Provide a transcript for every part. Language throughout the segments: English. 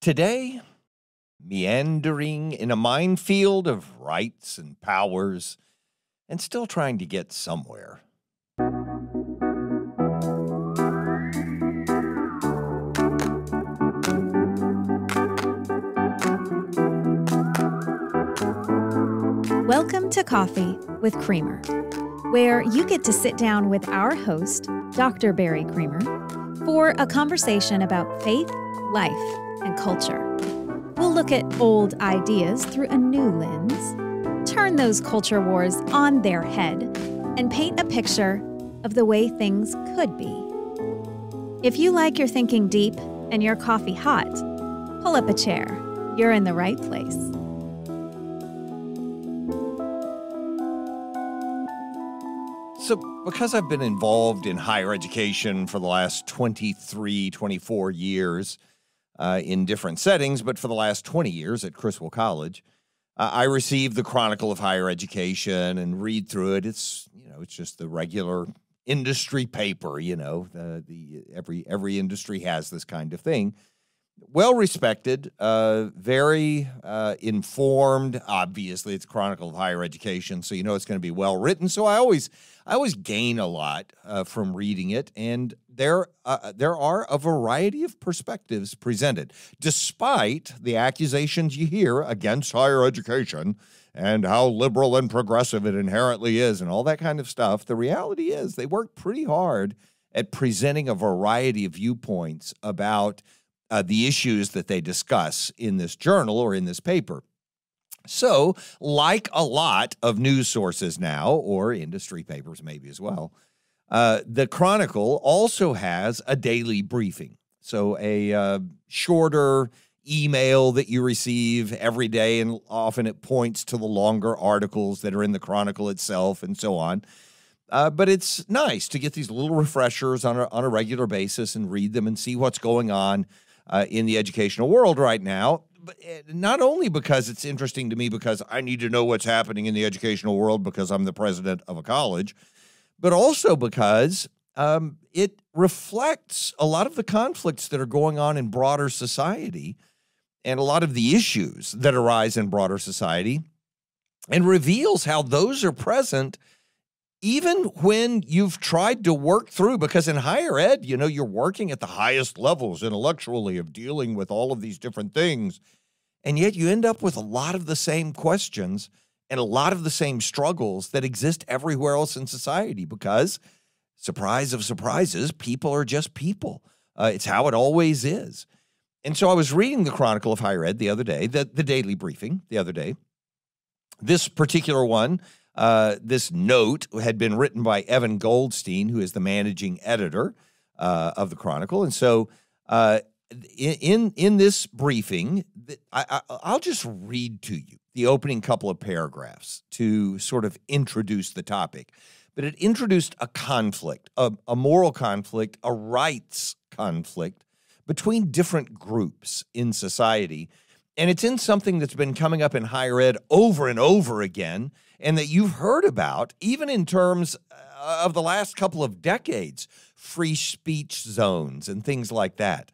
Today, meandering in a minefield of rights and powers and still trying to get somewhere. Welcome to Coffee with Creamer, where you get to sit down with our host, Dr. Barry Creamer, for a conversation about faith, life, and culture. We'll look at old ideas through a new lens, turn those culture wars on their head, and paint a picture of the way things could be. If you like your thinking deep and your coffee hot, pull up a chair. You're in the right place. So, because I've been involved in higher education for the last 23, 24 years in different settings, but for the last 20 years at Criswell College, I receive the Chronicle of Higher Education and read through it. It's just the regular industry paper. Every industry has this kind of thing. Well respected, very informed. Obviously, it's Chronicle of Higher Education, so it's going to be well written. So I always gain a lot from reading it, and there are a variety of perspectives presented, despite the accusations you hear against higher education and how liberal and progressive it inherently is, and all that kind of stuff. The reality is they work pretty hard at presenting a variety of viewpoints about the issues that they discuss in this journal or in this paper. So, like a lot of news sources now, or industry papers maybe as well, the Chronicle also has a daily briefing. So a shorter email that you receive every day, and often it points to the longer articles that are in the Chronicle itself and so on. But it's nice to get these little refreshers on a regular basis and read them and see what's going on in the educational world right now. But not only because it's interesting to me because I need to know what's happening in the educational world because I'm the president of a college, but also because it reflects a lot of the conflicts that are going on in broader society and a lot of the issues that arise in broader society, and reveals how those are present even when you've tried to work through, because in higher ed, you're working at the highest levels intellectually of dealing with all of these different things, and yet you end up with a lot of the same questions and a lot of the same struggles that exist everywhere else in society because, surprise of surprises, people are just people. It's how it always is. And so I was reading the Chronicle of Higher Ed the other day, the daily briefing the other day. This particular one, this note had been written by Evan Goldstein, who is the managing editor of the Chronicle. And so in this briefing, I'll just read to you the opening couple of paragraphs to sort of introduce the topic. But it introduced a conflict, a moral conflict, a rights conflict between different groups in society. And it's in something that's been coming up in higher ed over and over again, and that you've heard about, even in terms of the last couple of decades, free speech zones and things like that.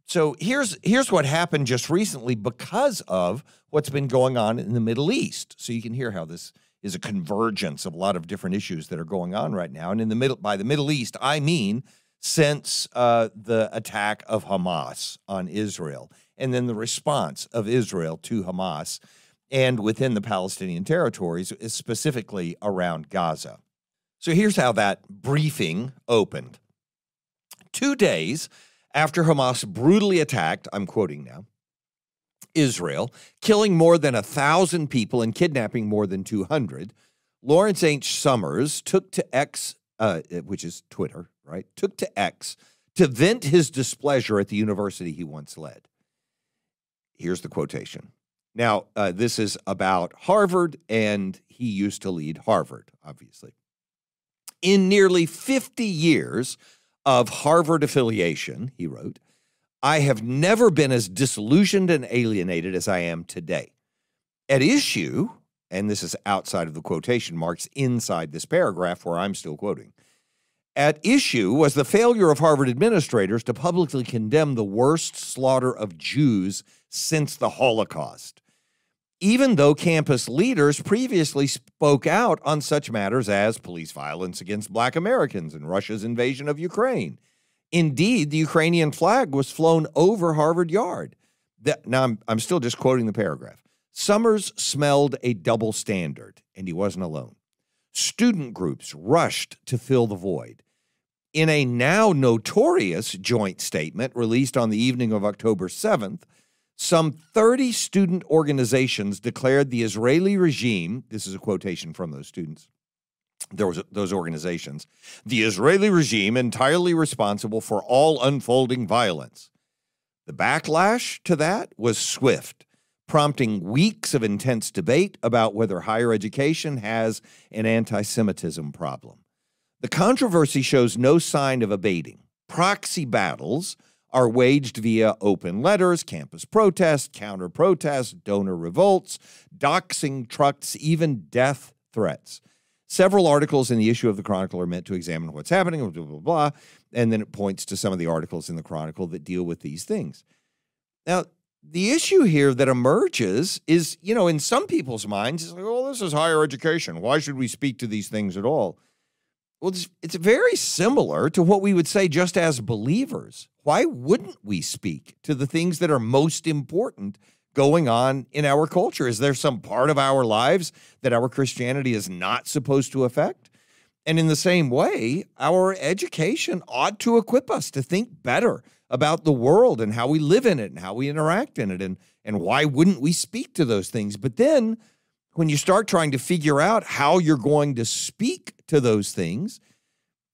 So here's what happened just recently because of what's been going on in the Middle East. So you can hear how this is a convergence of a lot of different issues that are going on right now. And by the Middle East, I mean since the attack of Hamas on Israel, and then the response of Israel to Hamas, and within the Palestinian territories, specifically around Gaza. So here's how that briefing opened. 2 days after Hamas brutally attacked, I'm quoting now, Israel, killing more than 1,000 people and kidnapping more than 200, Lawrence H. Summers took to X, which is Twitter, right? Took to X to vent his displeasure at the university he once led. Here's the quotation. Now, this is about Harvard, and he used to lead Harvard, obviously. In nearly 50 years of Harvard affiliation, he wrote, I have never been as disillusioned and alienated as I am today. At issue, and this is outside of the quotation marks inside this paragraph where I'm still quoting, At issue was the failure of Harvard administrators to publicly condemn the worst slaughter of Jews since the Holocaust, even though campus leaders previously spoke out on such matters as police violence against Black Americans and Russia's invasion of Ukraine. Indeed, the Ukrainian flag was flown over Harvard Yard. Now, I'm still just quoting the paragraph. Summers smelled a double standard, and he wasn't alone. Student groups rushed to fill the void. In a now notorious joint statement released on the evening of October 7th, some 30 student organizations declared the Israeli regime, this is a quotation from those students, those organizations, the Israeli regime entirely responsible for all unfolding violence. The backlash to that was swift, prompting weeks of intense debate about whether higher education has an anti-Semitism problem. The controversy shows no sign of abating. Proxy battles are waged via open letters, campus protests, counter-protests, donor revolts, doxing trucks, even death threats. Several articles in the issue of the Chronicle are meant to examine what's happening, blah, blah, blah, and then it points to some of the articles in the Chronicle that deal with these things. Now, the issue here that emerges is, in some people's minds, it's like, oh, this is higher education. Why should we speak to these things at all? Well, it's very similar to what we would say just as believers. Why wouldn't we speak to the things that are most important going on in our culture? Is there some part of our lives that our Christianity is not supposed to affect? And in the same way, our education ought to equip us to think better about the world and how we live in it and how we interact in it. And why wouldn't we speak to those things? But then when you start trying to figure out how you're going to speak to those things,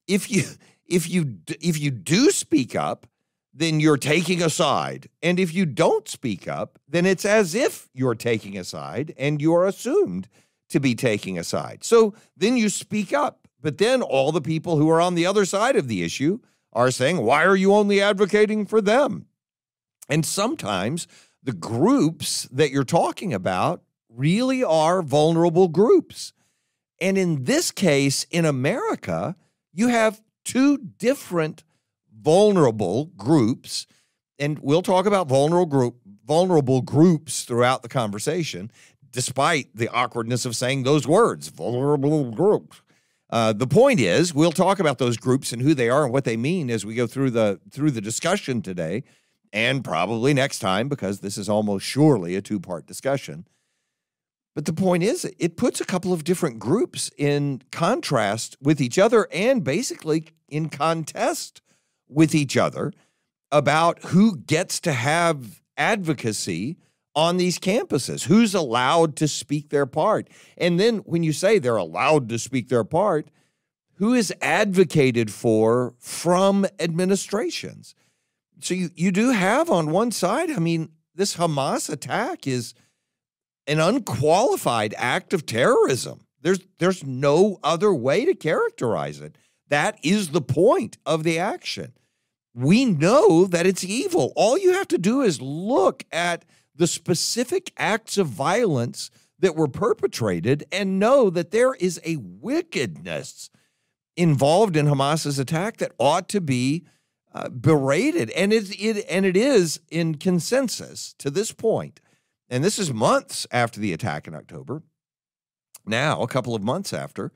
if you do speak up, then you're taking a side. And if you don't speak up, then it's as if you're taking a side and you're assumed to be taking a side. So then you speak up. But then all the people who are on the other side of the issue are saying, why are you only advocating for them? And sometimes the groups that you're talking about really are vulnerable groups. And in this case, in America, you have two different vulnerable groups, and we'll talk about vulnerable groups throughout the conversation, despite the awkwardness of saying those words, vulnerable groups. The point is, we'll talk about those groups and who they are and what they mean as we go through the discussion today, and probably next time, because this is almost surely a two-part discussion. But the point is, it puts a couple of different groups in contrast with each other and basically in contest with each other about who gets to have advocacy on these campuses, who's allowed to speak their part. And then when you say they're allowed to speak their part, who is advocated for from administrations? So you do have on one side, this Hamas attack is an unqualified act of terrorism. There's no other way to characterize it. That is the point of the action. We know that it's evil. All you have to do is look at the specific acts of violence that were perpetrated and know that there is a wickedness involved in Hamas's attack that ought to be berated. And it is in consensus to this point. And this is months after the attack in October. Now, a couple of months after,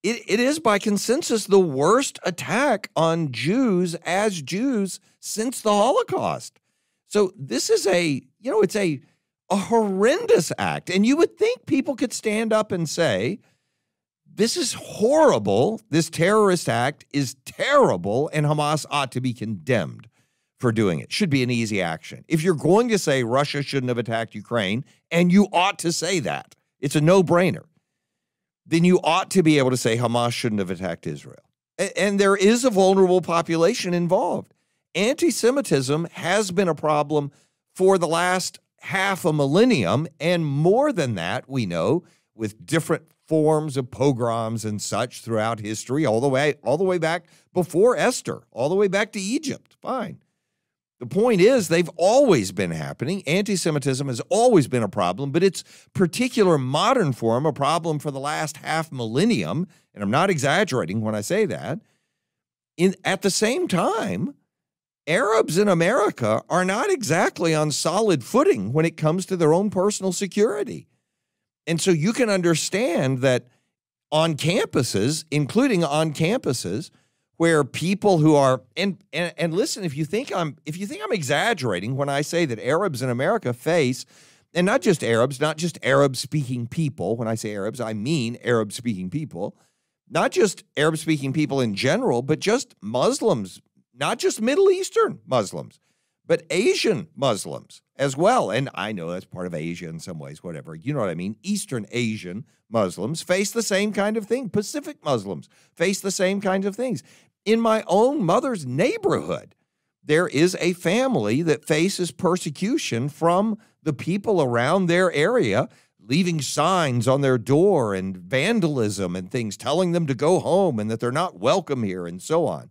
it is by consensus the worst attack on Jews as Jews since the Holocaust. So this is it's a horrendous act. And you would think people could stand up and say, this is horrible. This terrorist act is terrible, and Hamas ought to be condemned for doing it. Should be an easy action. If you're going to say Russia shouldn't have attacked Ukraine, and you ought to say that, it's a no-brainer, then you ought to be able to say Hamas shouldn't have attacked Israel. And there is a vulnerable population involved. Anti-Semitism has been a problem for the last half a millennium, and more than that, we know, with different forms of pogroms and such throughout history, all the way back before Esther, all the way back to Egypt. Fine. The point is, they've always been happening. Anti-Semitism has always been a problem, but its particular modern form, a problem for the last half millennium, and I'm not exaggerating when I say that, At the same time, Arabs in America are not exactly on solid footing when it comes to their own personal security. And so you can understand that on campuses, including on campuses where people who are and listen, if you think I'm exaggerating when I say that Arabs in America face, and not just Arab-speaking people. When I say Arabs, I mean Arab-speaking people, not just Arab-speaking people in general, but just Muslims, not just Middle Eastern Muslims, but Asian Muslims as well. And I know that's part of Asia in some ways, whatever. You know what I mean? Eastern Asian Muslims face the same kind of thing. Pacific Muslims face the same kinds of things. In my own mother's neighborhood, there is a family that faces persecution from the people around their area, leaving signs on their door and vandalism and things, telling them to go home and that they're not welcome here and so on.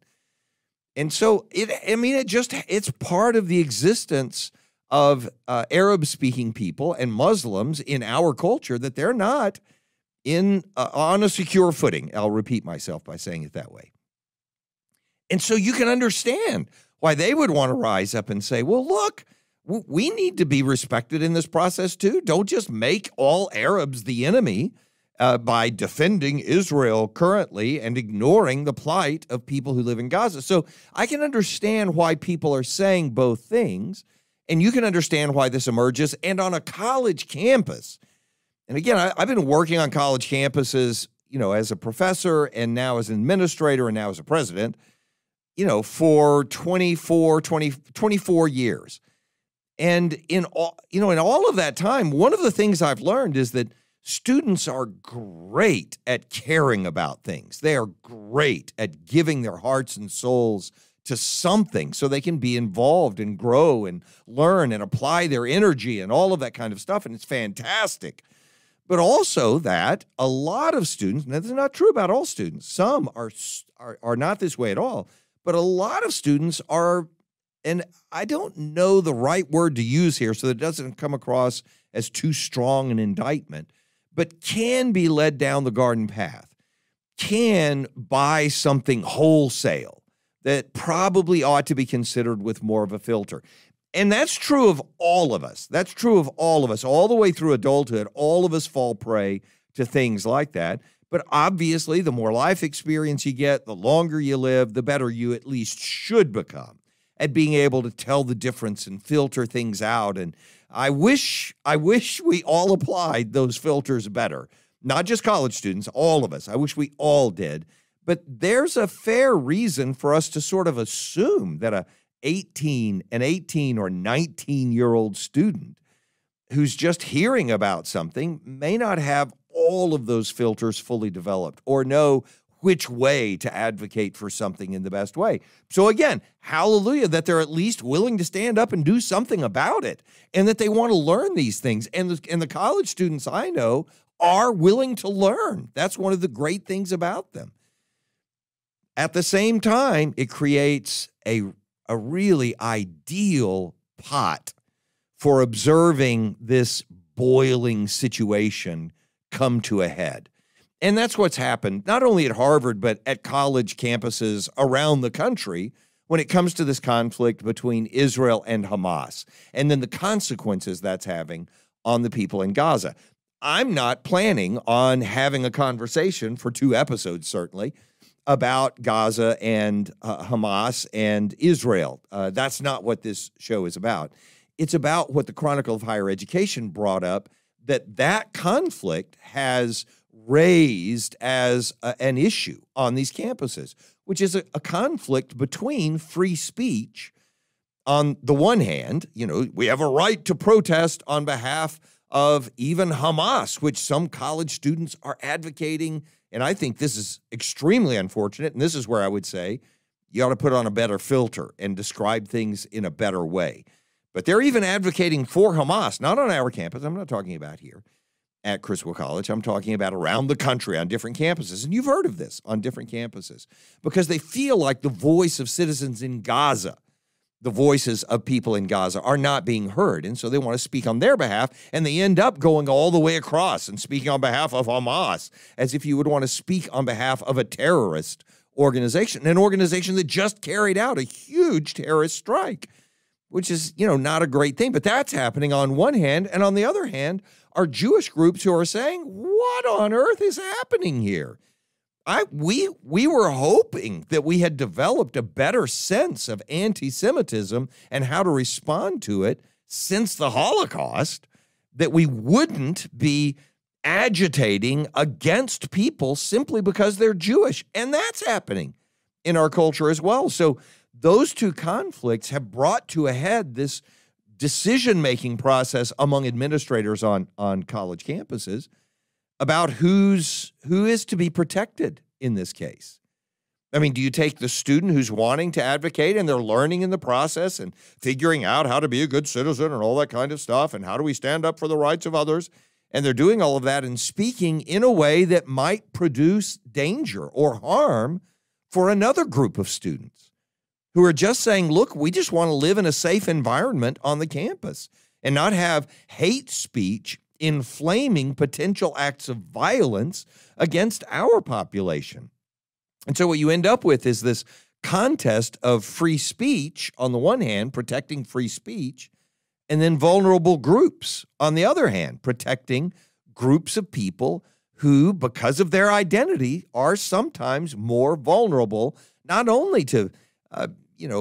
And so it's part of the existence of Arab-speaking people and Muslims in our culture that they're not on a secure footing. I'll repeat myself by saying it that way. And so you can understand why they would want to rise up and say, well, look, we need to be respected in this process too. Don't just make all Arabs the enemy by defending Israel currently and ignoring the plight of people who live in Gaza. So I can understand why people are saying both things, and you can understand why this emerges. And on a college campus, and again, I've been working on college campuses, as a professor and now as an administrator and now as a president, for 24 years. And in all of that time, one of the things I've learned is that students are great at caring about things. They are great at giving their hearts and souls to something so they can be involved and grow and learn and apply their energy and all of that kind of stuff. And it's fantastic. But also that a lot of students, and this is not true about all students, some are not this way at all, but a lot of students are, and I don't know the right word to use here so that it doesn't come across as too strong an indictment, but can be led down the garden path, can buy something wholesale that probably ought to be considered with more of a filter. And that's true of all of us. That's true of all of us. All the way through adulthood, all of us fall prey to things like that. But obviously, the more life experience you get, the longer you live, the better you at least should become at being able to tell the difference and filter things out. And I wish we all applied those filters better. Not just college students, all of us. I wish we all did. But there's a fair reason for us to sort of assume that an 18 or 19-year-old student who's just hearing about something may not have all of those filters fully developed or know which way to advocate for something in the best way. So again, hallelujah that they're at least willing to stand up and do something about it and that they want to learn these things. And the college students I know are willing to learn. That's one of the great things about them. At the same time, it creates a really ideal pot for observing this boiling situation come to a head. And that's what's happened, not only at Harvard, but at college campuses around the country when it comes to this conflict between Israel and Hamas, and then the consequences that's having on the people in Gaza. I'm not planning on having a conversation for 2 episodes, certainly, about Gaza and Hamas and Israel. That's not what this show is about. It's about what the Chronicle of Higher Education brought up, that conflict has raised as an issue on these campuses, which is a conflict between free speech. On the one hand, we have a right to protest on behalf of even Hamas, which some college students are advocating. And I think this is extremely unfortunate. And this is where I would say you ought to put on a better filter and describe things in a better way. But they're even advocating for Hamas, not on our campus. I'm not talking about here at Criswell College. I'm talking about around the country on different campuses. And you've heard of this on different campuses because they feel like the voice of citizens in Gaza, the voices of people in Gaza are not being heard. And so they want to speak on their behalf, and they end up going all the way across and speaking on behalf of Hamas, as if you would want to speak on behalf of a terrorist organization, an organization that just carried out a huge terrorist strike, which is, not a great thing. But that's happening on one hand. And on the other hand, are Jewish groups who are saying, what on earth is happening here? We were hoping that we had developed a better sense of anti-Semitism and how to respond to it since the Holocaust, that we wouldn't be agitating against people simply because they're Jewish. And that's happening in our culture as well. So those two conflicts have brought to a head this decision-making process among administrators on college campuses about who is to be protected in this case. I mean, do you take the student who's wanting to advocate and they're learning in the process and figuring out how to be a good citizen and all that kind of stuff, and how do we stand up for the rights of others? And they're doing all of that and speaking in a way that might produce danger or harm for another group of students who are just saying, look, we just want to live in a safe environment on the campus and not have hate speech inflaming potential acts of violence against our population. And so what you end up with is this contest of free speech on the one hand, protecting free speech, and then vulnerable groups on the other hand, protecting groups of people who, because of their identity, are sometimes more vulnerable, not only to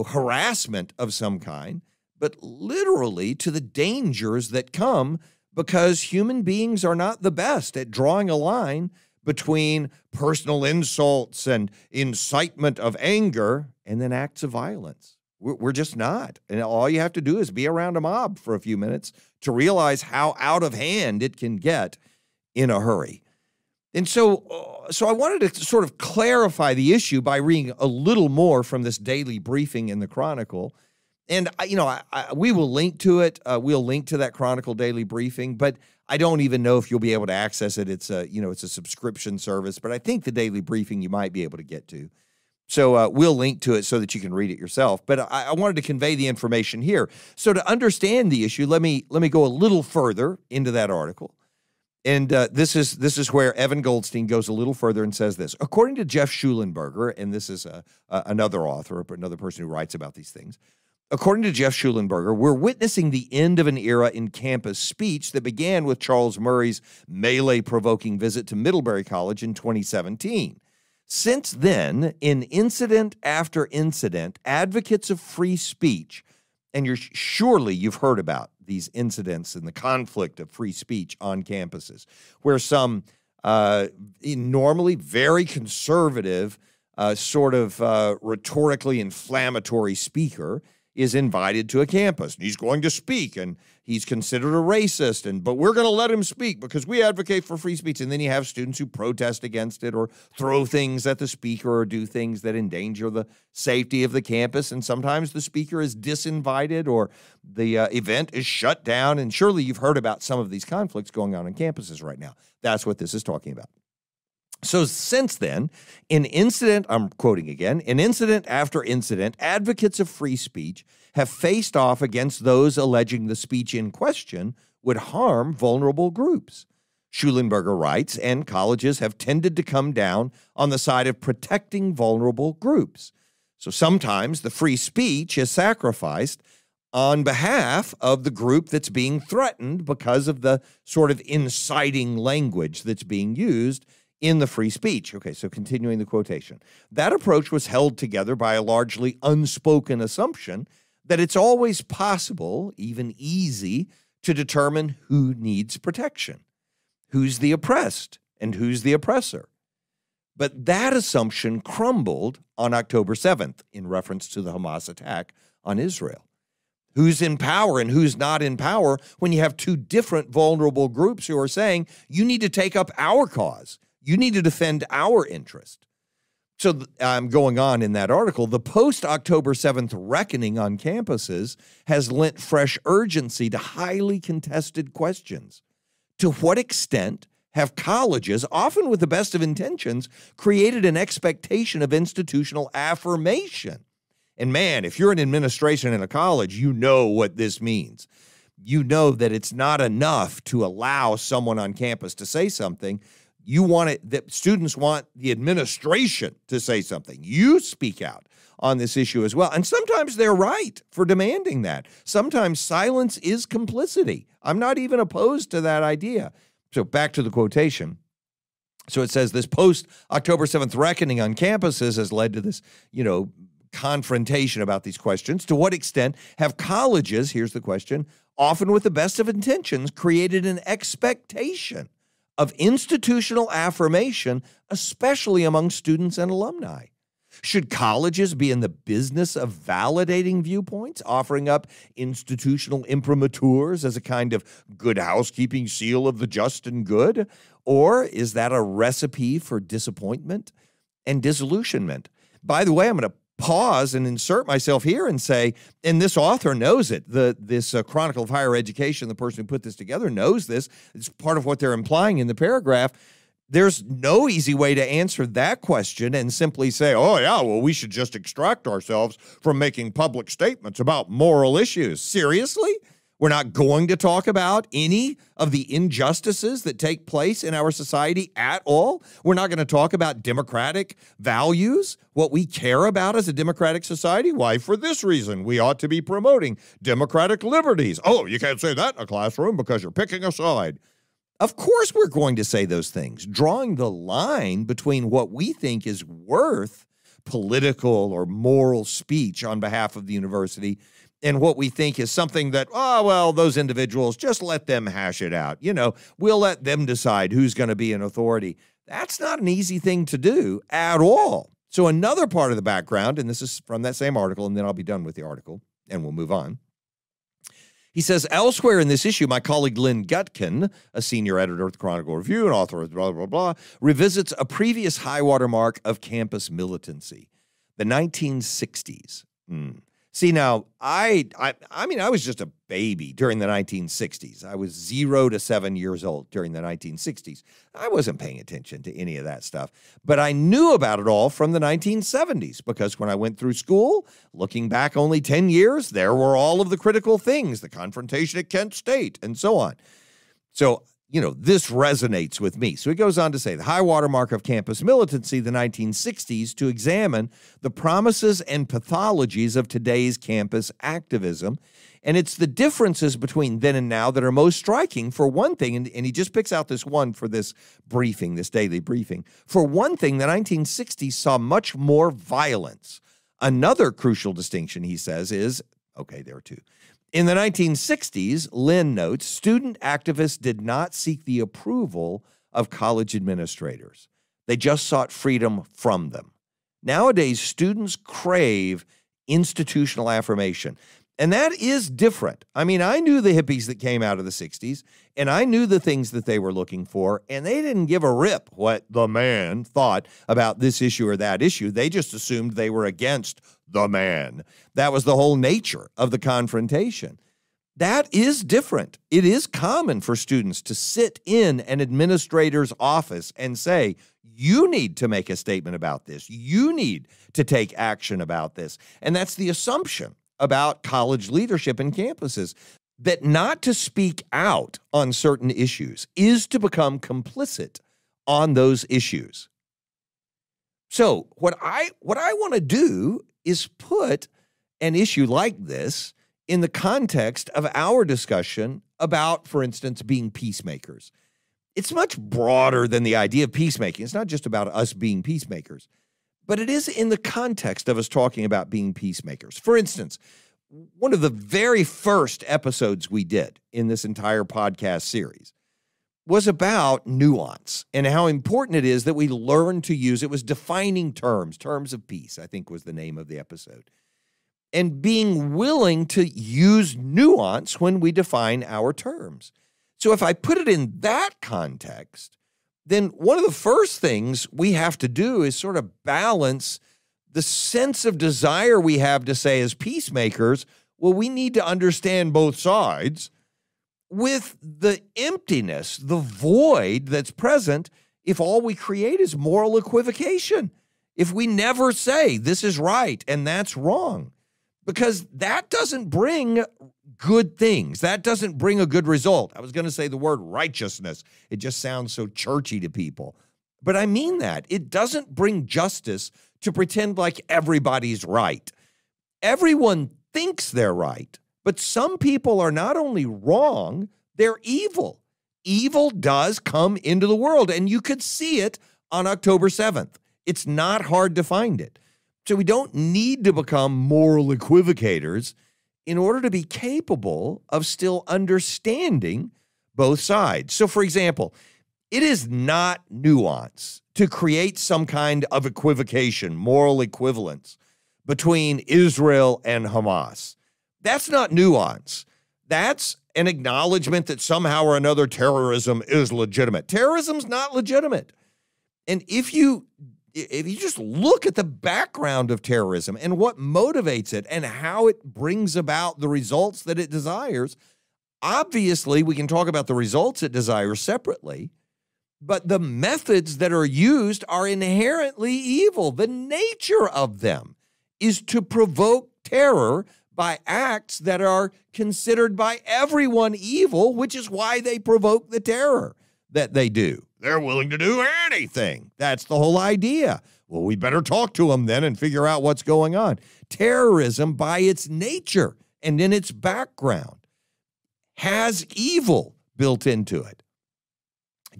harassment of some kind, but literally to the dangers that come because human beings are not the best at drawing a line between personal insults and incitement of anger and then acts of violence. We're just not. And all you have to do is be around a mob for a few minutes to realize how out of hand it can get in a hurry. And so I wanted to sort of clarify the issue by reading a little more from this daily briefing in the Chronicle. And, we will link to it. We'll link to that Chronicle daily briefing, but I don't even know if you'll be able to access it. It's a subscription service, but I think the daily briefing you might be able to get to. So we'll link to it so that you can read it yourself. But I wanted to convey the information here. So to understand the issue, let me go a little further into that article. And this is where Evan Goldstein goes a little further and says this. According to Jeff Schulenberger, and this is another author, another person who writes about these things, according to Jeff Schulenberger, we're witnessing the end of an era in campus speech that began with Charles Murray's melee-provoking visit to Middlebury College in 2017. Since then, in incident after incident, advocates of free speech, and you've heard about these incidents and the conflict of free speech on campuses, where some normally very conservative, rhetorically inflammatory speaker is invited to a campus. And he's going to speak, and he's considered a racist, but we're going to let him speak because we advocate for free speech. And then you have students who protest against it or throw things at the speaker or do things that endanger the safety of the campus. And sometimes the speaker is disinvited or the event is shut down. And surely you've heard about some of these conflicts going on campuses right now. That's what this is talking about. So since then, I'm quoting again, in incident after incident, advocates of free speech have faced off against those alleging the speech in question would harm vulnerable groups. Schulenberger writes, and colleges have tended to come down on the side of protecting vulnerable groups. So sometimes the free speech is sacrificed on behalf of the group that's being threatened because of the sort of inciting language that's being used in the free speech. Okay, so continuing the quotation. That approach was held together by a largely unspoken assumption that it's always possible, even easy, to determine who needs protection, who's the oppressed, and who's the oppressor. But that assumption crumbled on October 7th in reference to the Hamas attack on Israel. Who's in power and who's not in power when you have two different vulnerable groups who are saying, you need to take up our cause. You need to defend our interest. So I'm going on in that article. The post-October 7th reckoning on campuses has lent fresh urgency to highly contested questions. To what extent have colleges, often with the best of intentions, created an expectation of institutional affirmation? And man, if you're an administration in a college, you know what this means. You know that it's not enough to allow someone on campus to say something. You want it that students want the administration to say something. You speak out on this issue as well. And sometimes they're right for demanding that. Sometimes silence is complicity. I'm not even opposed to that idea. So back to the quotation. So it says this post-October 7th reckoning on campuses has led to this, confrontation about these questions. To what extent have colleges, here's the question, often with the best of intentions, created an expectation of institutional affirmation, especially among students and alumni? Should colleges be in the business of validating viewpoints, offering up institutional imprimaturs as a kind of good housekeeping seal of the just and good? Or is that a recipe for disappointment and disillusionment? By the way, I'm going to pause and insert myself here and say, and this author knows it, this Chronicle of Higher Education, the person who put this together knows this. It's part of what they're implying in the paragraph. There's no easy way to answer that question and simply say, oh, yeah, well, we should just extract ourselves from making public statements about moral issues. Seriously? We're not going to talk about any of the injustices that take place in our society at all? We're not going to talk about democratic values, what we care about as a democratic society? Why, for this reason, we ought to be promoting democratic liberties. Oh, you can't say that in a classroom because you're picking a side. Of course we're going to say those things, drawing the line between what we think is worth political or moral speech on behalf of the university and what we think is something that, oh, well, those individuals, just let them hash it out. We'll let them decide who's going to be an authority. That's not an easy thing to do at all. So another part of the background, and this is from that same article, and then I'll be done with the article, and we'll move on. He says, elsewhere in this issue, my colleague Lynn Gutkin, a senior editor at the Chronicle Review and author of blah, blah, blah, revisits a previous high water mark of campus militancy, the 1960s. See, now, I was just a baby during the 1960s. I was 0 to 7 years old during the 1960s. I wasn't paying attention to any of that stuff, but I knew about it all from the 1970s because when I went through school, looking back only 10 years, there were all of the critical things, the confrontation at Kent State and so on. So, this resonates with me. So he goes on to say, the high watermark of campus militancy, the 1960s, to examine the promises and pathologies of today's campus activism. And it's the differences between then and now that are most striking. For one thing, and he just picks out this one for this briefing, this daily briefing. For one thing, the 1960s saw much more violence. Another crucial distinction, he says, is, okay, there are two. In the 1960s, Lynn notes, student activists did not seek the approval of college administrators. They just sought freedom from them. Nowadays, students crave institutional affirmation, and that is different. I mean, I knew the hippies that came out of the 60s, and I knew the things that they were looking for, and they didn't give a rip what the man thought about this issue or that issue. They just assumed they were against the man. That was the whole nature of the confrontation. That is different. It is common for students to sit in an administrator's office and say, you need to make a statement about this. You need to take action about this. And that's the assumption about college leadership and campuses, that not to speak out on certain issues is to become complicit on those issues. So what I want to do is put an issue like this in the context of our discussion about, for instance, being peacemakers. It's much broader than the idea of peacemaking. It's not just about us being peacemakers, but it is in the context of us talking about being peacemakers. For instance, one of the very first episodes we did in this entire podcast series was about nuance and how important it is that we learn to use, it was defining terms of peace, I think was the name of the episode, and being willing to use nuance when we define our terms. So if I put it in that context, then one of the first things we have to do is sort of balance the sense of desire we have to say as peacemakers, well, we need to understand both sides, with the emptiness, the void that's present if all we create is moral equivocation, if we never say this is right and that's wrong. because that doesn't bring good things. That doesn't bring a good result. I was going to say the word righteousness. It just sounds so churchy to people. But I mean that. It doesn't bring justice to pretend like everybody's right. Everyone thinks they're right, but some people are not only wrong, they're evil. Evil does come into the world, and you could see it on October 7th. It's not hard to find it. So we don't need to become moral equivocators in order to be capable of still understanding both sides. So, for example, it is not nuance to create some kind of equivocation, moral equivalence between Israel and Hamas. That's not nuance. That's an acknowledgement that somehow or another terrorism is legitimate. Terrorism's not legitimate. And if you just look at the background of terrorism and what motivates it and how it brings about the results that it desires, obviously we can talk about the results it desires separately, but the methods that are used are inherently evil. The nature of them is to provoke terror by acts that are considered by everyone evil, which is why they provoke the terror that they do. They're willing to do anything. That's the whole idea. Well, we better talk to them then and figure out what's going on. Terrorism, by its nature and in its background, has evil built into it.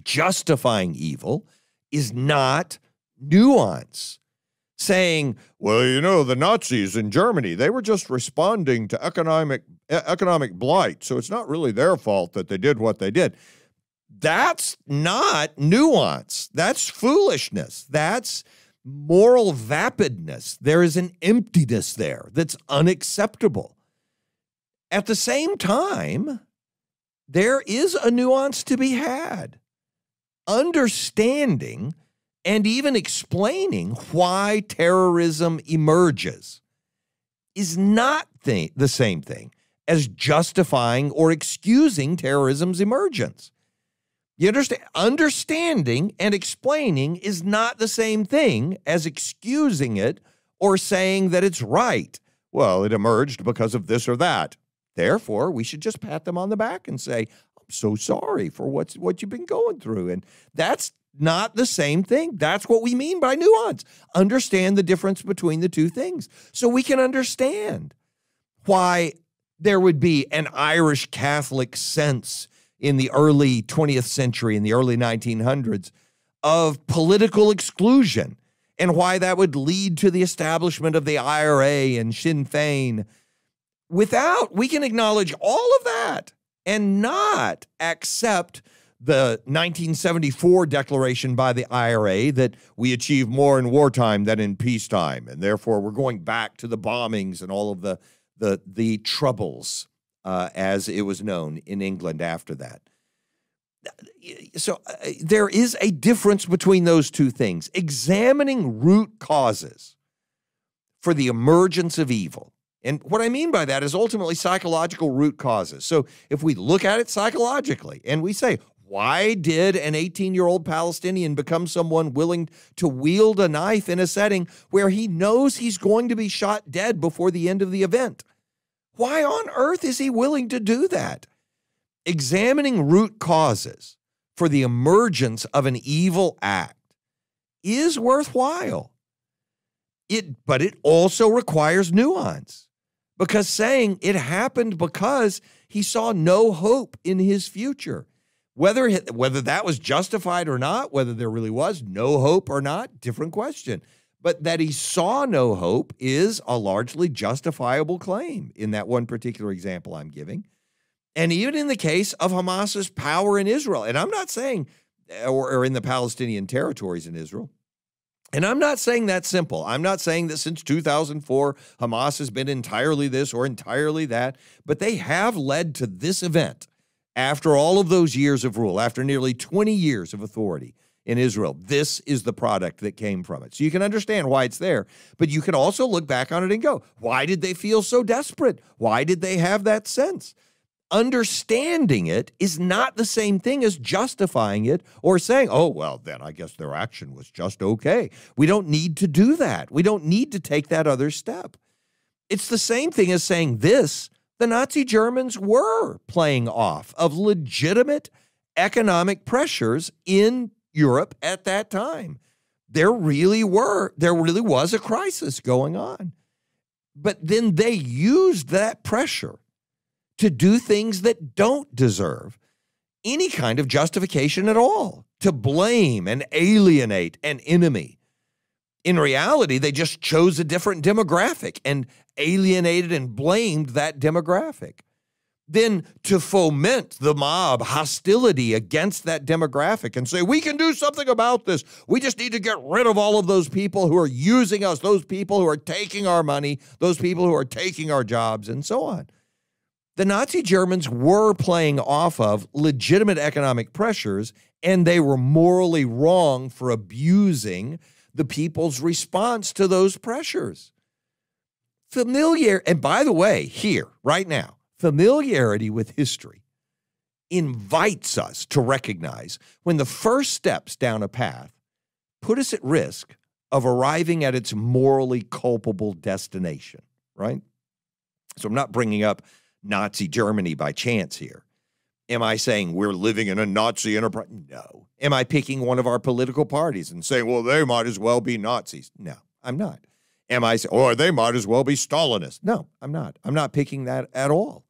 Justifying evil is not nuance. Saying, well, you know, the Nazis in Germany, they were just responding to economic blight, so it's not really their fault that they did what they did. That's not nuance. That's foolishness. That's moral vapidness. There is an emptiness there that's unacceptable. At the same time, there is a nuance to be had. Understanding and even explaining why terrorism emerges is not the same thing as justifying or excusing terrorism's emergence. You understand? Understanding and explaining is not the same thing as excusing it or saying that it's right. Well, it emerged because of this or that. Therefore, we should just pat them on the back and say, I'm so sorry for what you've been going through. And that's not the same thing. That's what we mean by nuance. Understand the difference between the two things so we can understand why there would be an Irish Catholic sense in the early 20th century, in the early 1900s, of political exclusion, and why that would lead to the establishment of the IRA and Sinn Féin. We can acknowledge all of that and not accept the 1974 declaration by the IRA that we achieve more in wartime than in peacetime, and therefore we're going back to the bombings and all of the troubles, as it was known in England after that. So there is a difference between those two things. Examining root causes for the emergence of evil. And what I mean by that is ultimately psychological root causes. So if we look at it psychologically and we say, why did an 18-year-old Palestinian become someone willing to wield a knife in a setting where he knows he's going to be shot dead before the end of the event? Why on earth is he willing to do that? Examining root causes for the emergence of an evil act is worthwhile. But it also requires nuance, because saying it happened because he saw no hope in his future, whether that was justified or not, whether there really was no hope or not, different question. But that he saw no hope is a largely justifiable claim in that one particular example I'm giving. And even in the case of Hamas's power in Israel, and I'm not saying, or in the Palestinian territories in Israel, and I'm not saying that's simple. I'm not saying that since 2004, Hamas has been entirely this or entirely that, but they have led to this event after all of those years of rule, after nearly 20 years of authority in Israel. This is the product that came from it. So you can understand why it's there, but you can also look back on it and go, why did they feel so desperate? Why did they have that sense? Understanding it is not the same thing as justifying it or saying, oh, well, then I guess their action was just okay. We don't need to do that. We don't need to take that other step. It's the same thing as saying this. The Nazi Germans were playing off of legitimate economic pressures in Europe at that time. There really was a crisis going on. But then they used that pressure to do things that don't deserve any kind of justification at all, to blame and alienate an enemy. In reality, they just chose a different demographic and alienated and blamed that demographic. Then to foment the mob hostility against that demographic and say, we can do something about this. We just need to get rid of all of those people who are using us, those people who are taking our money, those people who are taking our jobs, and so on. The Nazi Germans were playing off of legitimate economic pressures, and they were morally wrong for abusing the people's response to those pressures. And by the way, here, right now, familiarity with history invites us to recognize when the first steps down a path put us at risk of arriving at its morally culpable destination, right? So I'm not bringing up Nazi Germany by chance here. Am I saying we're living in a Nazi enterprise? No. Am I picking one of our political parties and saying, well, they might as well be Nazis? No, I'm not. Am I saying, or they might as well be Stalinists? No, I'm not. I'm not picking that at all.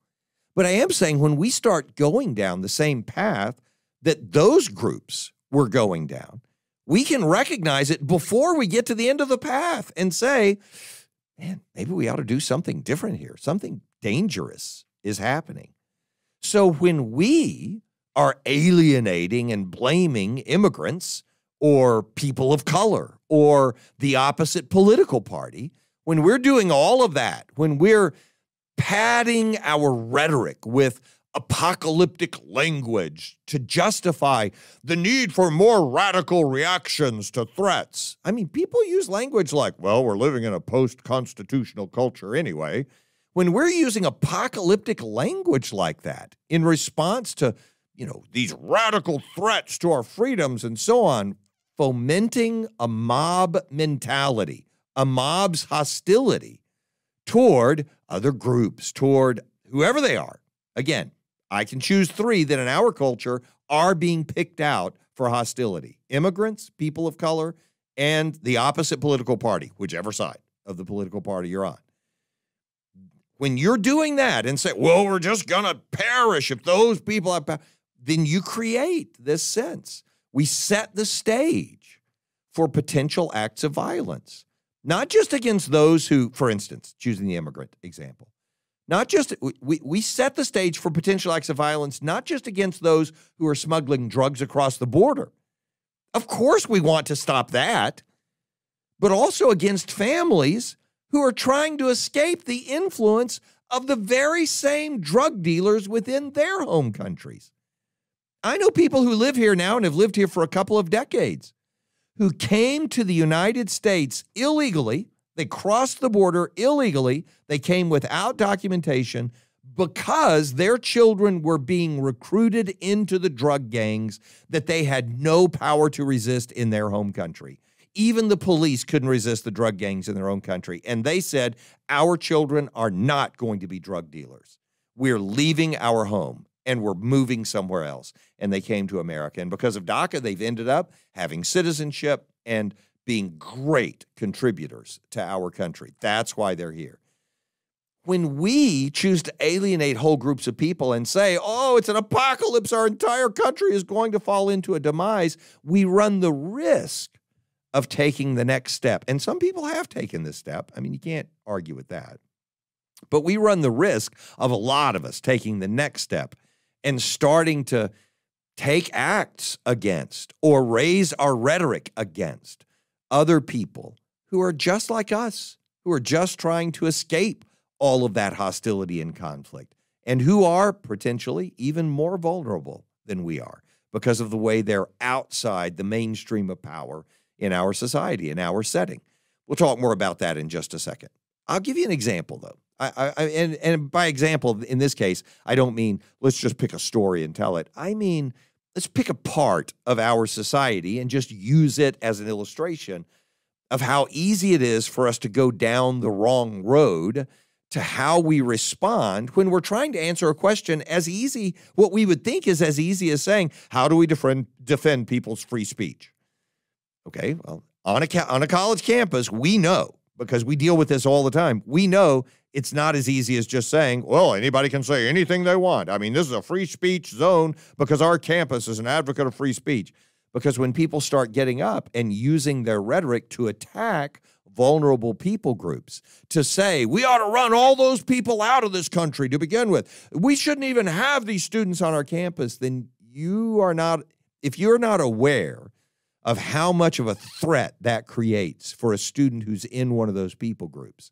But I am saying when we start going down the same path that those groups were going down, we can recognize it before we get to the end of the path and say, man, maybe we ought to do something different here. Something dangerous is happening. So when we are alienating and blaming immigrants or people of color or the opposite political party, when we're doing all of that, when we're padding our rhetoric with apocalyptic language to justify the need for more radical reactions to threats. I mean, people use language like, well, we're living in a post-constitutional culture anyway. When we're using apocalyptic language like that in response to, these radical threats to our freedoms and so on, fomenting a mob mentality, a mob's hostility toward other groups, toward whoever they are. Again, I can choose three that in our culture are being picked out for hostility: immigrants, people of color, and the opposite political party, whichever side of the political party you're on. When you're doing that and say, well, we're just going to perish if those people have power, then you create this sense. We set the stage for potential acts of violence, not just against those who, for instance, choosing the immigrant example, not just, we set the stage for potential acts of violence, not just against those who are smuggling drugs across the border. Of course we want to stop that, but also against families who are trying to escape the influence of the very same drug dealers within their home countries. I know people who live here now and have lived here for a couple of decades who came to the United States illegally. They crossed the border illegally. They came without documentation because their children were being recruited into the drug gangs that they had no power to resist in their home country. Even the police couldn't resist the drug gangs in their own country. And they said, our children are not going to be drug dealers. We're leaving our home and we're moving somewhere else. And they came to America. And because of DACA, they've ended up having citizenship and being great contributors to our country. That's why they're here. When we choose to alienate whole groups of people and say, oh, it's an apocalypse, our entire country is going to fall into a demise, we run the risk of taking the next step. And some people have taken this step. I mean, you can't argue with that. But we run the risk of a lot of us taking the next step and starting to take acts against or raise our rhetoric against other people who are just like us, who are just trying to escape all of that hostility and conflict, and who are potentially even more vulnerable than we are because of the way they're outside the mainstream of power in our society, in our setting. We'll talk more about that in just a second. I'll give you an example, though. And by example, in this case, I don't mean let's just pick a story and tell it. I mean, let's pick a part of our society and just use it as an illustration of how easy it is for us to go down the wrong road to how we respond when we're trying to answer a question as easy, what we would think is as easy as saying, how do we defend people's free speech? Okay, well, on a college campus, we know, because we deal with this all the time, we know it's not as easy as just saying, well, anybody can say anything they want. I mean, this is a free speech zone because our campus is an advocate of free speech. Because when people start getting up and using their rhetoric to attack vulnerable people groups, to say, we ought to run all those people out of this country to begin with, we shouldn't even have these students on our campus, then if you're not aware of how much of a threat that creates for a student who's in one of those people groups,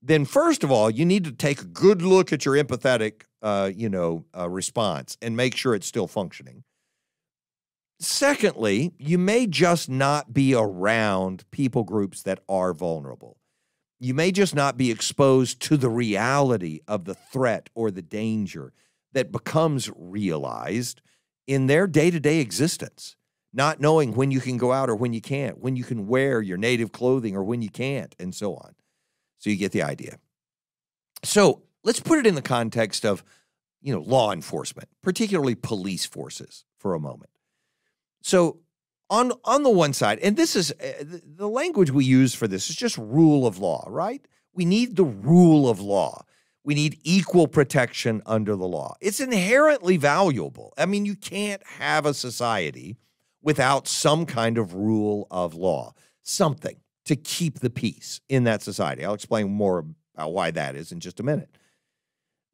then first of all, you need to take a good look at your empathetic, response and make sure it's still functioning. Secondly, you may just not be around people groups that are vulnerable. You may just not be exposed to the reality of the threat or the danger that becomes realized in their day-to-day existence, not knowing when you can go out or when you can't, when you can wear your native clothing or when you can't, and so on. So you get the idea. So let's put it in the context of, law enforcement, particularly police forces, for a moment. So on the one side, and this is the language we use for this is just rule of law, right? We need the rule of law. We need equal protection under the law. It's inherently valuable. I mean, you can't have a society without some kind of rule of law, something to keep the peace in that society. I'll explain more about why that is in just a minute.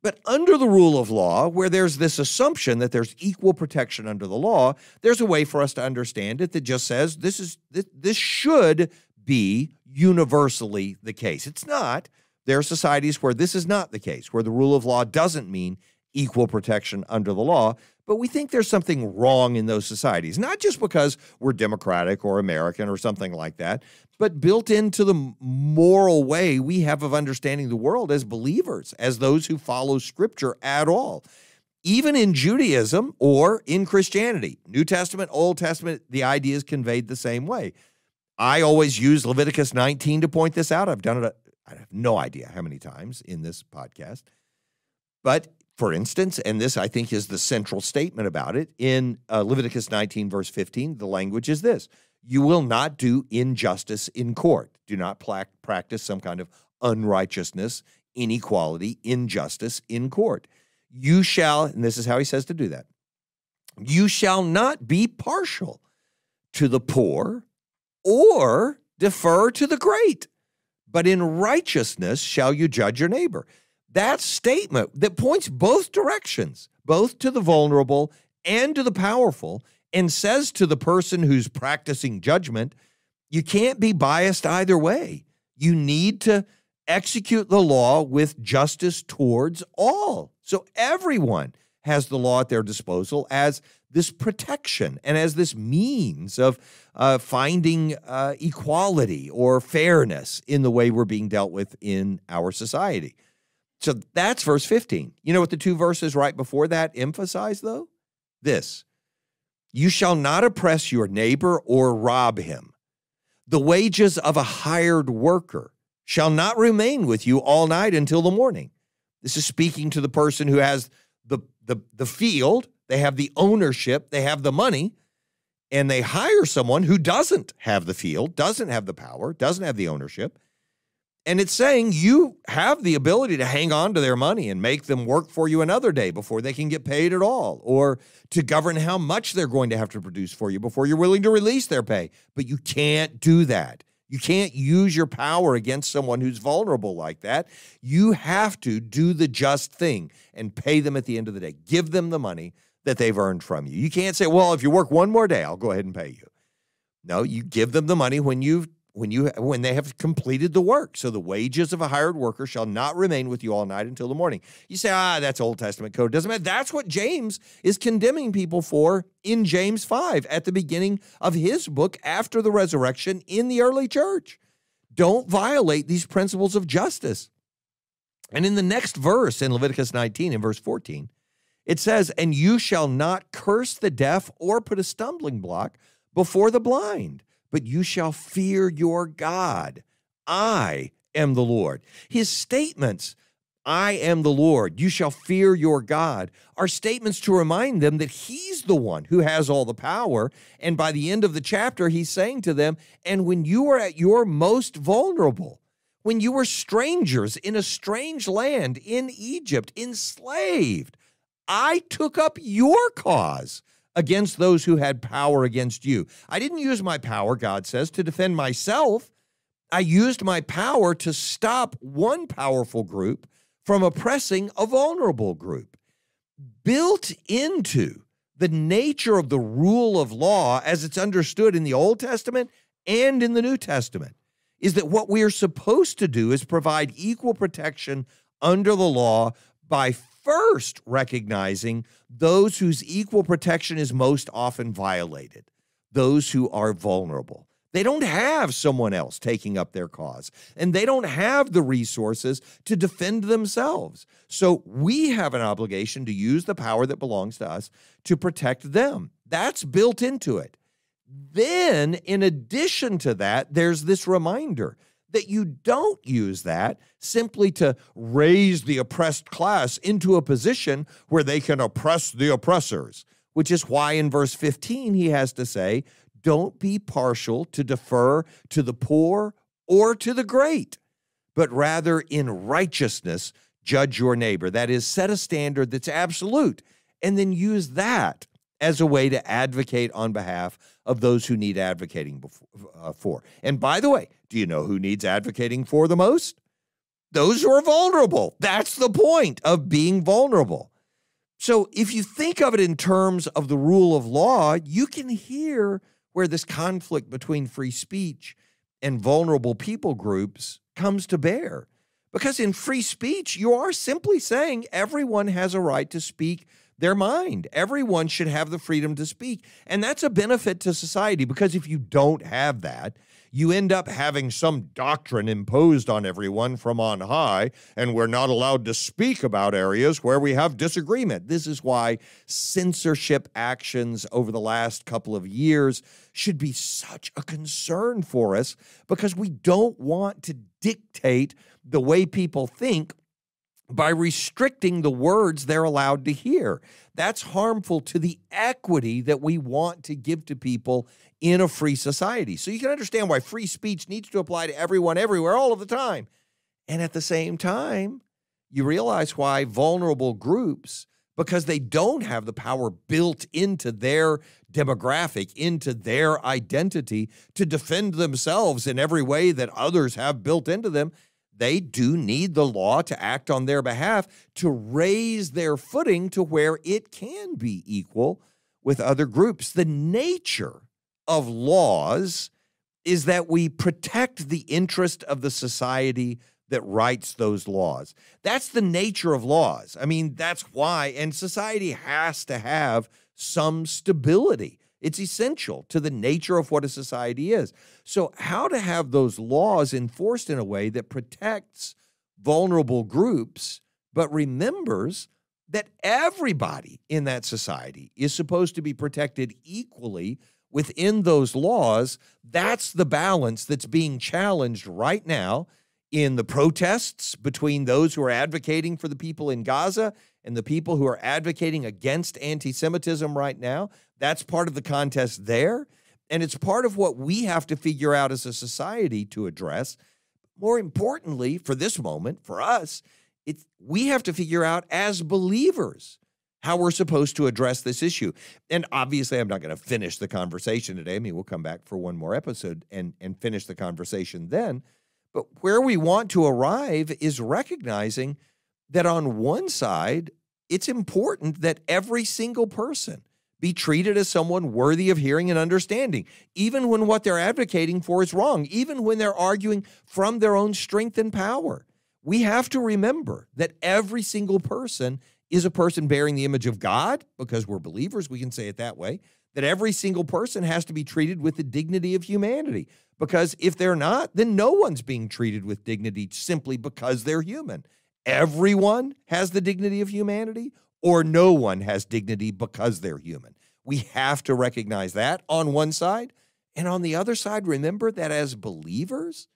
But under the rule of law, where there's this assumption that there's equal protection under the law, there's a way for us to understand it that just says this should be universally the case. It's not. There are societies where this is not the case, where the rule of law doesn't mean equal protection under the law, but we think there's something wrong in those societies, not just because we're democratic or American or something like that, but built into the moral way we have of understanding the world as believers, as those who follow Scripture at all. Even in Judaism or in Christianity, New Testament, Old Testament, the idea is conveyed the same way. I always use Leviticus 19 to point this out. I've done it, I have no idea how many times in this podcast. But for instance, and this I think is the central statement about it, in Leviticus 19, verse 15, the language is this: you will not do injustice in court. Do not practice some kind of unrighteousness, inequality, injustice in court. You shall, and this is how he says to do that, you shall not be partial to the poor or defer to the great, but in righteousness shall you judge your neighbor. That statement that points both directions, both to the vulnerable and to the powerful, and says to the person who's practicing judgment, you can't be biased either way. You need to execute the law with justice towards all. So everyone has the law at their disposal as this protection and as this means of finding equality or fairness in the way we're being dealt with in our society. So that's verse 15. You know what the two verses right before that emphasize, though? This: you shall not oppress your neighbor or rob him. The wages of a hired worker shall not remain with you all night until the morning. This is speaking to the person who has the field, they have the ownership, they have the money, and they hire someone who doesn't have the field, doesn't have the power, doesn't have the ownership. And it's saying you have the ability to hang on to their money and make them work for you another day before they can get paid at all, or to govern how much they're going to have to produce for you before you're willing to release their pay. But you can't do that. You can't use your power against someone who's vulnerable like that. You have to do the just thing and pay them at the end of the day. Give them the money that they've earned from you. You can't say, well, if you work one more day, I'll go ahead and pay you. No, you give them the money when they have completed the work. So the wages of a hired worker shall not remain with you all night until the morning. You say, that's Old Testament code. Doesn't matter. That's what James is condemning people for in James 5 at the beginning of his book after the resurrection in the early church. Don't violate these principles of justice. And in the next verse in Leviticus 19, in verse 14, it says, and you shall not curse the deaf or put a stumbling block before the blind, but you shall fear your God. I am the Lord. His statements, I am the Lord, you shall fear your God, are statements to remind them that he's the one who has all the power. And by the end of the chapter, he's saying to them, and when you are at your most vulnerable, when you were strangers in a strange land, in Egypt, enslaved, I took up your cause against those who had power against you. I didn't use my power, God says, to defend myself. I used my power to stop one powerful group from oppressing a vulnerable group. Built into the nature of the rule of law as it's understood in the Old Testament and in the New Testament is that what we are supposed to do is provide equal protection under the law by first recognizing those whose equal protection is most often violated, those who are vulnerable. They don't have someone else taking up their cause, and they don't have the resources to defend themselves. So we have an obligation to use the power that belongs to us to protect them. That's built into it. Then, in addition to that, there's this reminder that you don't use that simply to raise the oppressed class into a position where they can oppress the oppressors, which is why in verse 15 he has to say, don't be partial to defer to the poor or to the great, but rather in righteousness judge your neighbor. That is, set a standard that's absolute, and then use that as a way to advocate on behalf of those who need advocating for. And by the way, do you know who needs advocating for the most? Those who are vulnerable. That's the point of being vulnerable. So if you think of it in terms of the rule of law, you can hear where this conflict between free speech and vulnerable people groups comes to bear. Because in free speech, you are simply saying everyone has a right to speak their mind. Everyone should have the freedom to speak. And that's a benefit to society, because if you don't have that, you end up having some doctrine imposed on everyone from on high, and we're not allowed to speak about areas where we have disagreement. This is why censorship actions over the last couple of years should be such a concern for us, because we don't want to dictate the way people think by restricting the words they're allowed to hear. That's harmful to the equity that we want to give to people in a free society. So you can understand why free speech needs to apply to everyone, everywhere, all of the time. And at the same time, you realize why vulnerable groups, because they don't have the power built into their demographic, into their identity to defend themselves in every way that others have built into them, they do need the law to act on their behalf to raise their footing to where it can be equal with other groups. The nature of laws is that we protect the interest of the society that writes those laws. That's the nature of laws. I mean, that's why, and society has to have some stability. It's essential to the nature of what a society is. So how to have those laws enforced in a way that protects vulnerable groups, but remembers that everybody in that society is supposed to be protected equally within those laws. That's the balance that's being challenged right now in the protests between those who are advocating for the people in Gaza and the people who are advocating against anti-Semitism right now. That's part of the contest there, and it's part of what we have to figure out as a society to address. More importantly, for this moment, for us, we have to figure out as believers how we're supposed to address this issue. And obviously, I'm not going to finish the conversation today. I mean, we'll come back for one more episode and finish the conversation then. But where we want to arrive is recognizing that on one side, it's important that every single person be treated as someone worthy of hearing and understanding, even when what they're advocating for is wrong, even when they're arguing from their own strength and power. We have to remember that every single person is a person bearing the image of God, because we're believers, we can say it that way, that every single person has to be treated with the dignity of humanity, because if they're not, then no one's being treated with dignity simply because they're human. Everyone has the dignity of humanity, or no one has dignity because they're human. We have to recognize that on one side. And on the other side, remember that as believers,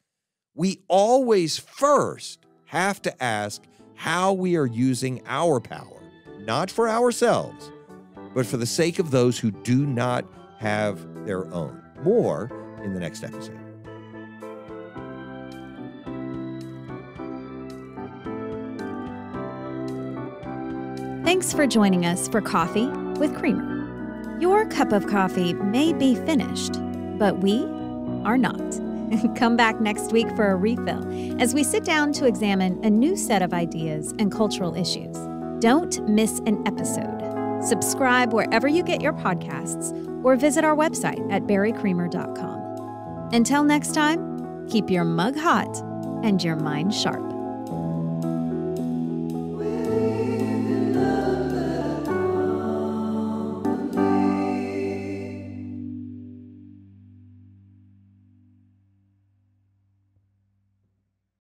we always first have to ask how we are using our power, not for ourselves, but for the sake of those who do not have their own. More in the next episode. Thanks for joining us for Coffee with Creamer. Your cup of coffee may be finished, but we are not. Come back next week for a refill as we sit down to examine a new set of ideas and cultural issues. Don't miss an episode. Subscribe wherever you get your podcasts or visit our website at barrycreamer.com. Until next time, keep your mug hot and your mind sharp.